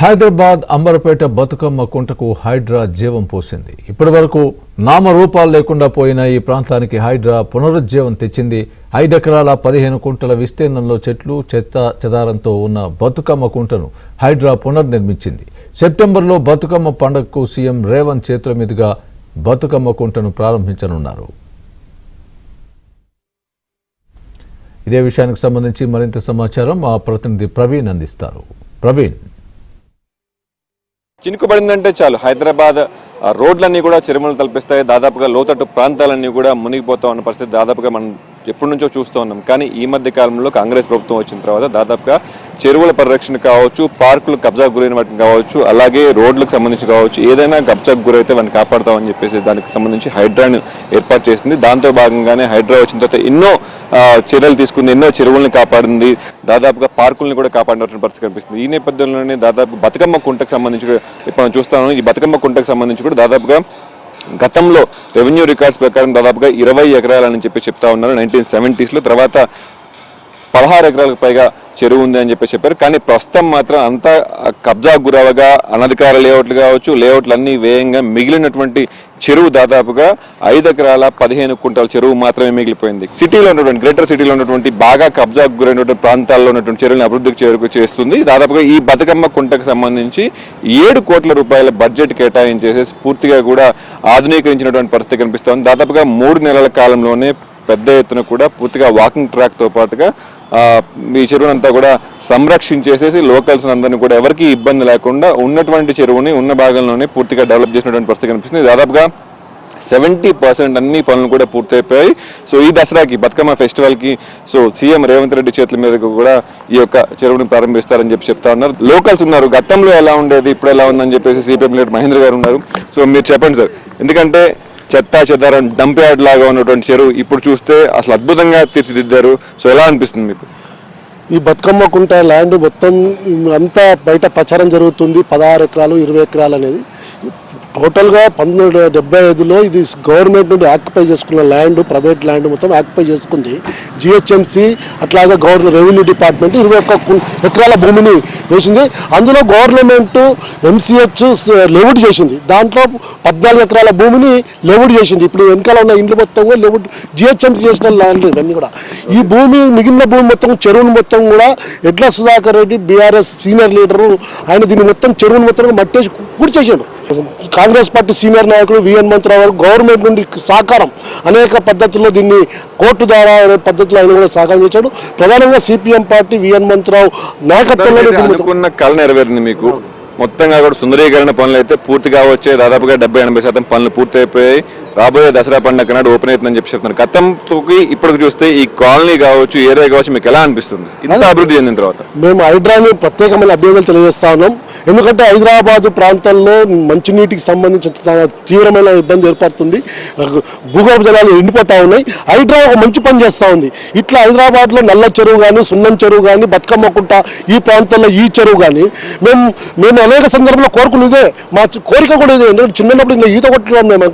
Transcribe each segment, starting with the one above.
హైదరాబాద్ అంబరపేట బతుకమ్మ కుంటకు హైడ్రా జీవం పోసింది. ఇప్పటివరకు నామరూపాలు లేకుండా పోయిన ఈ ప్రాంతానికి హైడ్రా పునరుజ్జీవం తెచ్చింది. 5 ఎకరాల 15 కుంటల విస్తీర్ణంలో చెట్లు చెదారంతో ఉన్న బతుకమ్మ కుంటను హైడ్రా పునర్నిర్మించింది. సెప్టెంబర్లో బతుకమ్మ పండుగకు సీఎం రేవంత్ చేతుల మీదుగా బతుకమ్మ కుంటను ప్రారంభించనున్నారు. ఇదే విషయానికి సంబంధించి మరింత సమాచారం మా ప్రతినిధి ప్రవీణ్ అందిస్తారు. ప్రవీణ్, చినుకుపడిందంటే చాలు హైదరాబాద్ రోడ్లన్నీ కూడా చెరువులు తలపిస్తాయి. దాదాపుగా లోతట్టు ప్రాంతాలన్నీ కూడా మునిగిపోతా ఉన్న పరిస్థితి దాదాపుగా మనం ఎప్పటి నుంచో చూస్తూ ఉన్నాం. కానీ ఈ మధ్య కాలంలో కాంగ్రెస్ ప్రభుత్వం వచ్చిన తర్వాత దాదాపుగా చెరువుల పరిరక్షణ కావచ్చు, పార్కులు కబ్జాకు గురైన వాటిని కావచ్చు, అలాగే రోడ్లకు సంబంధించి కావచ్చు, ఏదైనా కబ్జాకు గురైతే వాటిని కాపాడుతామని చెప్పేసి దానికి సంబంధించి హైడ్రాను ఏర్పాటు చేసింది. దాంతో భాగంగానే హైడ్రా వచ్చిన తర్వాత ఎన్నో చర్యలు తీసుకుంది, ఎన్నో చెరువుల్ని కాపాడింది, దాదాపుగా పార్కుల్ని కూడా కాపాడినటువంటి పరిస్థితి కనిపిస్తుంది. ఈ నేపథ్యంలోనే దాదాపు బతుకమ్మ కుంటకు సంబంధించి ఇప్పుడు మనం చూస్తాము. ఈ బతుకమ్మ కుంటకు సంబంధించి కూడా దాదాపుగా గతంలో రెవెన్యూ రికార్డ్స్ ప్రకారం దాదాపుగా 20 ఎకరాలని చెప్తా ఉన్నారు 1970s. తర్వాత 16 ఎకరాలకు పైగా చెరువు ఉంది అని చెప్పారు. కానీ ప్రస్తుతం మాత్రం అంతా కబ్జా గురవగా అనధికార లేఅవుట్లు కావచ్చు, లేఅవుట్లు అన్ని వేయంగా మిగిలినటువంటి చెరువు దాదాపుగా 5 ఎకరాల 15 కుంటల చెరువు మాత్రమే మిగిలిపోయింది. సిటీలో ఉన్నటువంటి గ్రేటర్ సిటీలో ఉన్నటువంటి బాగా కబ్జాకు గురైనటువంటి ప్రాంతాల్లో ఉన్నటువంటి చెరువులను అభివృద్ధికి చేస్తుంది. దాదాపుగా ఈ బతుకమ్మ కుంటకు సంబంధించి 7 కోట్ల రూపాయల బడ్జెట్ కేటాయించేసి పూర్తిగా కూడా ఆధునీకరించినటువంటి పరిస్థితి కనిపిస్తోంది. దాదాపుగా 3 నెలల కాలంలోనే పెద్ద ఎత్తున కూడా పూర్తిగా వాకింగ్ ట్రాక్తో పాటుగా ఈ చెరువునంతా కూడా సంరక్షించేసేసి లోకల్స్ అందరినీ కూడా ఎవరికి ఇబ్బంది లేకుండా ఉన్నటువంటి చెరువుని ఉన్న భాగంలోనే పూర్తిగా డెవలప్ చేసినటువంటి పరిస్థితి కనిపిస్తుంది. దాదాపుగా 70% అన్ని పనులు కూడా పూర్తయిపోయాయి. సో ఈ దసరాకి బతుకమ్మ ఫెస్టివల్కి సీఎం రేవంత్ రెడ్డి చేతుల మీదకు కూడా ఈ యొక్క చెరువుని ప్రారంభిస్తారని చెప్తా ఉన్నారు. లోకల్స్ ఉన్నారు, గతంలో ఎలా ఉండేది ఇప్పుడు ఎలా ఉందని చెప్పేసి సిపిఎం లీడర్ మహేంద్ర గారు ఉన్నారు. సో మీరు చెప్పండి సార్, ఎందుకంటే చెత్తా చెదారం డంప్ యార్డ్ లాగా ఉన్నటువంటి చెరువు ఇప్పుడు చూస్తే అసలు అద్భుతంగా తీర్చిదిద్దారు. సో ఎలా అనిపిస్తుంది మీకు? ఈ బతుకమ్మ కుంట ల్యాండ్ మొత్తం అంతా బయట ప్రచారం జరుగుతుంది. 16 ఎకరాలు 20 ఎకరాలు అనేది టోటల్గా 1975లో ఇది గవర్నమెంట్ నుండి ఆక్యుపై చేసుకున్న ల్యాండ్, ప్రైవేట్ ల్యాండ్ మొత్తం ఆక్యుపై చేసుకుంది. జిహెచ్ఎంసీ అట్లాగే రెవెన్యూ డిపార్ట్మెంట్ 21 ఎకరాల భూమిని వేసింది. అందులో గవర్నమెంట్ ఎంసీహెచ్ లెవుడ్ చేసింది. దాంట్లో 14 ఎకరాల భూమిని లెవుడ్ చేసింది. ఇప్పుడు వెనకాల ఉన్న ఇండ్లు మొత్తం కూడా లెవుడ్ జిహెచ్ఎంసీ చేసిన ల్యాండ్ ఇవన్నీ కూడా. ఈ భూమి మిగిలిన భూమి మొత్తం చెరువును మొత్తం కూడా ఎడ్ల Sudhakar Reddy BRS senior leader ఆయన దీన్ని మొత్తం చెరువును మొత్తం మట్టేసి కూర్చేసాడు. కాంగ్రెస్ పార్టీ సీనియర్ నాయకుడు విఎన్ మంత్రావు గారు గవర్నమెంట్ నుండి సహకారం అనేక పద్ధతుల్లో దీన్ని కోర్టు ద్వారా పద్ధతిలో ఆయన కూడా సహకారం చేశాడు. ప్రధానంగా సిపిఎం పార్టీ విఎన్ మంత్రావు నాయకత్వంలో కళ నెరవేరింది. మీకు మొత్తంగా కూడా సుందరీకరణ పనులు అయితే పూర్తిగా వచ్చే దాదాపుగా 70-80% పనులు పూర్తి అయిపోయాయి. రాబోయే దసరా పండుగ నాడు ఓపెన్ అవుతుందని చెప్తున్నారు. గతంకి ఇప్పటికి చూస్తే ఈ కాలనీ కావచ్చు, ఏరియా కావచ్చు, మీకు ఎలా అనిపిస్తుంది ఇంత అభివృద్ధి చెందిన తర్వాత? మేము హైడ్రాని ప్రత్యేకమైన అభ్యర్థులు తెలియజేస్తా ఉన్నాం. ఎందుకంటే హైదరాబాద్ ప్రాంతంలో మంచినీటికి సంబంధించి తీవ్రమైన ఇబ్బంది ఏర్పడుతుంది. భూగర్భ జలాలు ఎండిపోతూ ఉన్నాయి. హైడ్రా ఒక మంచి పని చేస్తూ ఉంది. ఇట్లా హైదరాబాద్లో నల్ల చెరువు కానీ, సున్నం చెరువు కానీ, బతుకమ్మ కుంట ఈ ప్రాంతంలో ఈ చెరువు కానీ మేము అనేక సందర్భంలో కోరుకునేదే, మా కోరిక కూడా ఇదే. ఎందుకంటే చిన్నప్పుడు ఇంకా ఈత కొట్టున్నాం మేము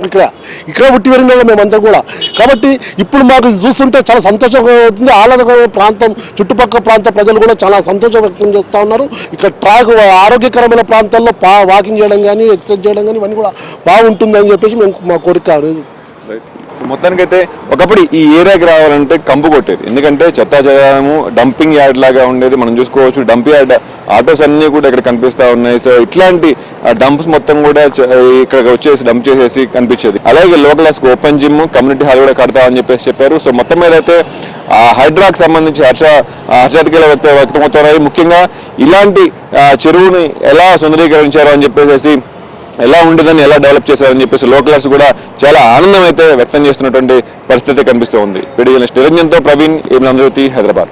ఇక్కడ పుట్టి పెరిగిన మేమంతా కూడా. కాబట్టి ఇప్పుడు మాకు చూస్తుంటే చాలా సంతోషంగా అవుతుంది. ఆహ్లాదకరమైన ప్రాంతం, చుట్టుపక్కల ప్రాంత ప్రజలు కూడా చాలా సంతోషం వ్యక్తం చేస్తూ ఉన్నారు. ఇక్కడ ట్రాక్ ఆరోగ్యకరమైన ప్రాంతాల్లో వాకింగ్ చేయడం కానీ, ఎక్సర్సైజ్ చేయడం కానీ ఇవన్నీ కూడా బాగుంటుందని చెప్పేసి మేము మా కోరిక. మొత్తానికైతే ఒకప్పుడు ఈ ఏరియాకి రావాలంటే కంపు కొట్టేది. ఎందుకంటే చెత్తా చెదారము డంపింగ్ యార్డ్ లాగా ఉండేది. మనం చూసుకోవచ్చు డంప్ యార్డ్ ఆటోస్ అన్నీ కూడా ఇక్కడ కనిపిస్తూ ఉన్నాయి. సో ఇట్లాంటి డంప్స్ మొత్తం కూడా ఇక్కడ వచ్చేసి డంప్ చేసేసి కనిపించేది. అలాగే local open gym, community hall కూడా కడతామని చెప్పారు. సో మొత్తం మీద అయితే హైడ్రాకి సంబంధించి హర్షాతికేల వ్యక్తమవుతున్నాయి. ముఖ్యంగా ఇలాంటి చెరువుని ఎలా సుందరీకరించారో అని చెప్పేసి, ఎలా ఉండేదని ఎలా డెవలప్ చేశారని చెప్పేసి లోకల్స్ కూడా చాలా ఆనందం అయితే వ్యక్తం చేస్తున్నటువంటి పరిస్థితి కనిపిస్తూ ఉంది. వీడియో జర్నలిస్ట్ నిరంజన్తో ప్రవీణ్, హైదరాబాద్.